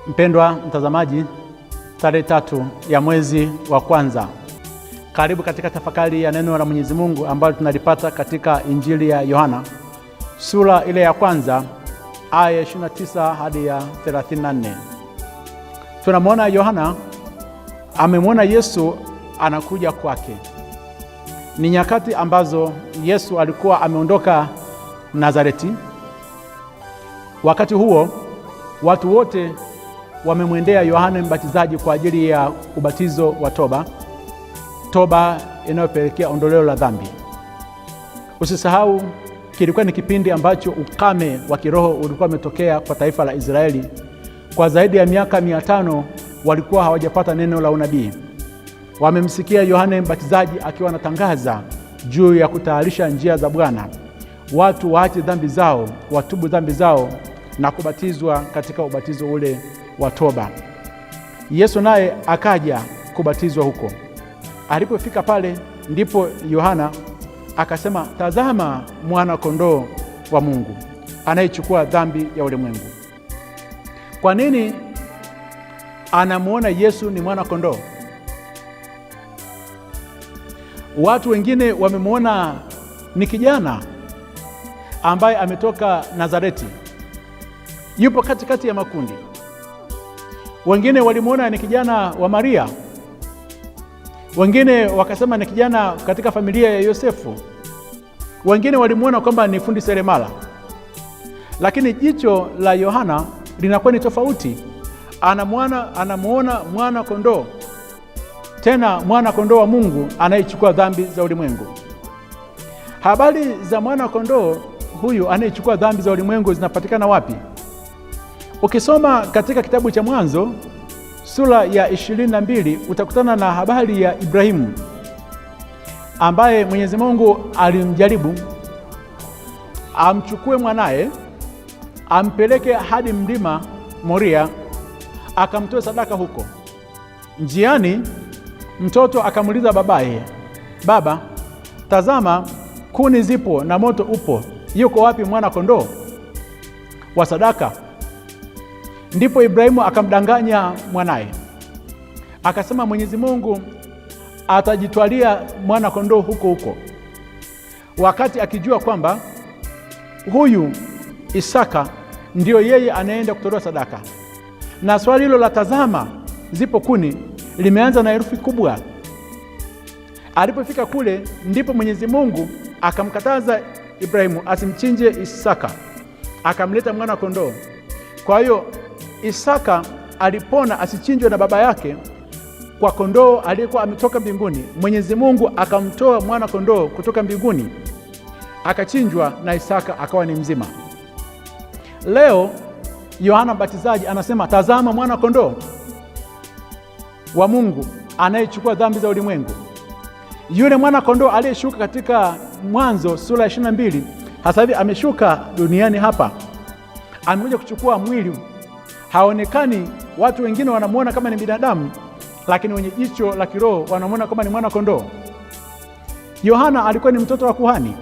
Mpendwa mtazamaji, tarehe 3 ya mwezi wa kwanza, karibu katika tafakari ya neno la Mwenyezi Mungu ambalo tunalipata katika Injili ya Yohana sura ile ya kwanza aya 29 hadi ya 34. Tunamwona Yohana amemwona Yesu anakuja kwake. Ni nyakati ambazo Yesu alikuwa ameondoka Nazareti. Wakati huo watu wote wamemwendea Yohana Mbatizaji kwa ajili ya ubatizo wa toba inayopelekea ondoleo la dhambi. Usisahau, kilikuwa ni kipindi ambacho ukame wa kiroho ulikuwa umetokea kwa taifa la Israeli. Kwa zaidi ya miaka 500 walikuwa hawajapata neno la unabii. Wamemsikia Yohana Mbatizaji akiwa anatangaza juu ya kutayarisha njia za Bwana, watu waache dhambi zao, watubu dhambi zao na kubatizwa katika ubatizo ule wa toba. Yesu naye akaja kubatizwa huko. Alipofika pale, ndipo Yohana akasema, tazama mwana kondoo wa Mungu anayechukua dhambi ya ulimwengu. Kwa nini anamuona Yesu ni mwana kondoo? Watu wengine wamemuona ni kijana ambaye ametoka Nazareti, yupo katikati ya makundi. Wengine walimuona ni kijana wa Maria, wengine wakasema ni kijana katika familia ya Yosefu, wengine walimuona kwamba ni fundi seremala. Lakini jicho la Yohana linakuwa ni tofauti. Anamuona mwana kondoo, tena mwana kondoo wa Mungu anayechukua dhambi za ulimwengu. Habari za mwana kondoo huyu anayechukua dhambi za ulimwengu zinapatikana wapi? Ukisoma katika kitabu cha Mwanzo sura ya 22 utakutana na habari ya Ibrahimu ambaye Mwenyezi Mungu alimjaribu amchukue mwanaye ampeleke hadi mlima Moria akamtoe sadaka huko. Njiani mtoto akamuuliza babaye, baba, tazama kuni zipo na moto upo, yuko wapi mwana kondoo wa sadaka? Ndipo Ibrahimu akamdanganya mwanaye, akasema Mwenyezi Mungu atajitwalia mwana kondoo huko, wakati akijua kwamba huyu Isaka ndio yeye anaenda kutolewa sadaka. Na swali hilo la tazama zipo kuni limeanza na herufi kubwa. Alipofika kule, ndipo Mwenyezi Mungu akamkataza Ibrahimu asimchinje Isaka, akamleta mwana kondoo. Kwa hiyo Isaka alipona asichinjwe na baba yake kwa kondoo aliyekuwa ametoka mbinguni. Mwenyezi Mungu akamtoa mwana kondoo kutoka mbinguni, akachinjwa na Isaka akawa ni mzima. Leo Yohana Mbatizaji anasema, tazama mwana kondoo wa Mungu anayechukua dhambi za ulimwengu. Yule mwana kondoo aliyeshuka katika Mwanzo sura ya 22 hasa hivi ameshuka duniani hapa, amekuja kuchukua mwili. Haonekani, watu wengine wanamuona kama ni binadamu, lakini wenye jicho la kiroho wanamuona kama ni mwana kondoo. Yohana alikuwa ni mtoto wa kuhani,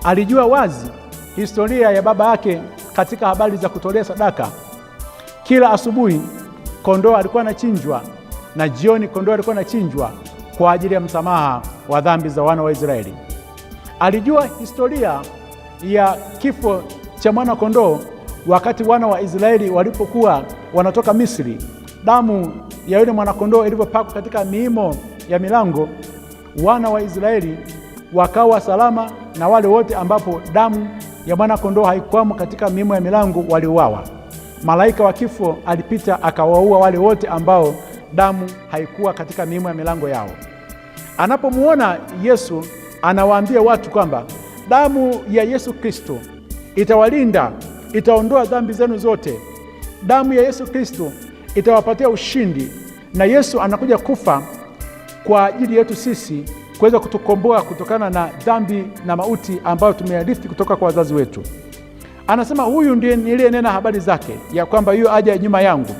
alijua wazi historia ya baba yake katika habari za kutolea sadaka. Kila asubuhi kondoo alikuwa anachinjwa na jioni kondoo alikuwa anachinjwa kwa ajili ya msamaha wa dhambi za wana wa Israeli. Alijua historia ya kifo cha mwana kondoo wakati wana wa Israeli walipokuwa wanatoka Misri. Damu ya yule mwana kondoo ilipopakwa katika miimo ya milango, wana wa Israeli wakawa salama, na wale wote ambapo damu ya mwana kondoo haikuwamo katika miimo ya milango waliuawa. Malaika wa kifo alipita akawaua wale wote ambao damu haikuwa katika miimo ya milango yao. Anapomuona Yesu, anawaambia watu kwamba damu ya Yesu Kristo itawalinda, itaondoa dhambi zenu zote. Damu ya Yesu Kristo itawapatia ushindi, na Yesu anakuja kufa kwa ajili yetu sisi, kuweza kutukomboa kutokana na dhambi na mauti ambayo tumeyarithi kutoka kwa wazazi wetu. Anasema huyu ndiye niliyenena habari zake, ya kwamba yu aja nyuma yangu,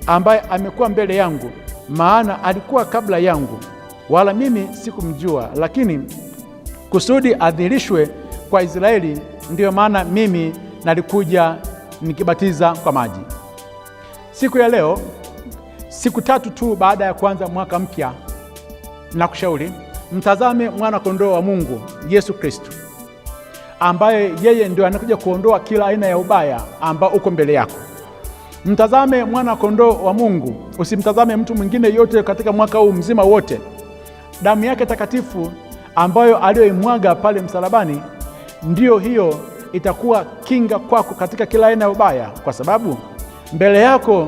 ambaye amekuwa mbele yangu, maana alikuwa kabla yangu, wala mimi sikumjua, lakini kusudi adhihirishwe kwa Israeli, ndiyo maana mimi nalikuja nikibatiza kwa maji. Siku ya leo, siku 3 tu baada ya kuanza mwaka mpya, na kushauri mtazame mwana kondoo wa Mungu Yesu Kristo, ambaye yeye ndio anakuja kuondoa kila aina ya ubaya ambao uko mbele yako. Mtazame mwana kondoo wa Mungu, usimtazame mtu mwingine yote katika mwaka huu mzima wote. Damu yake takatifu ambayo aliyoimwaga pale msalabani, ndiyo hiyo itakuwa kinga kwako katika kila aina ya ubaya, kwa sababu mbele yako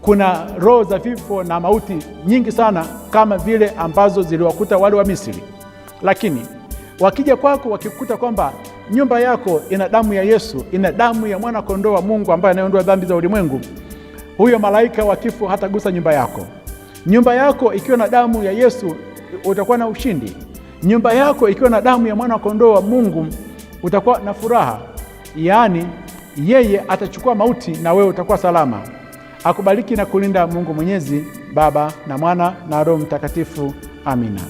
kuna roho za vifo na mauti nyingi sana, kama vile ambazo ziliwakuta wale wa Misri. Lakini wakija kwako wakikuta kwamba nyumba yako ina damu ya Yesu, ina damu ya mwana kondoo wa Mungu ambaye anayeondoa dhambi za ulimwengu, huyo malaika wa kifo hatagusa nyumba yako. Nyumba yako ikiwa na damu ya Yesu, utakuwa na ushindi. Nyumba yako ikiwa na damu ya mwana kondoo wa Mungu, utakuwa na furaha. Yaani yeye atachukua mauti na wewe utakuwa salama. Akubariki na kulinda Mungu Mwenyezi, Baba na Mwana na Roho Mtakatifu. Amina.